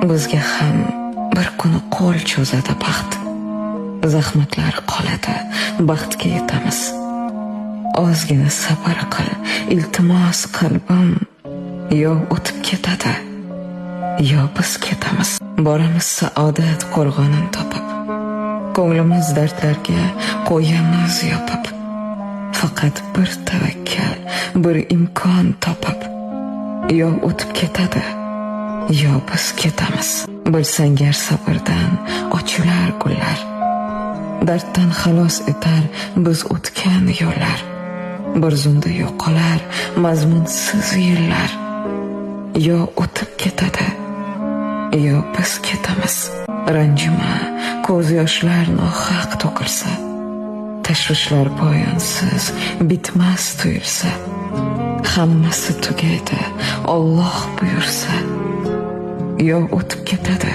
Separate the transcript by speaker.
Speaker 1: bizga ham bir kuni qo'l cho'zadi baxt. Zahmatlar qoladi, baxtga yetamiz. Ozgina sabr qil, iltimos qalbim. Yo o'tib ketadi, yo biz ketamiz. Boramiz saodat qo'rg'onin topib. Ko'nglimiz dardlarga qo'yamiz yopib. Faqat bir tavakkal, bir imkon topib. Yo o'tib ketadi, yo biz ketamiz. Bilsang gar sabrdan ochilar gullar. Darddan xalos etar biz o'tgan yo'llar. Bir zumda yo'qolar mazmunsiz yillar. Yo o'tib ketadi, yo biz ketamiz. Ranjima, ko'z yoshlar nohaq to'kilsa, tashvishlar poyonsiz bitmas tuyulsa, hammasi tugaydi Alloh buyursa. Yo o'tib ketadi,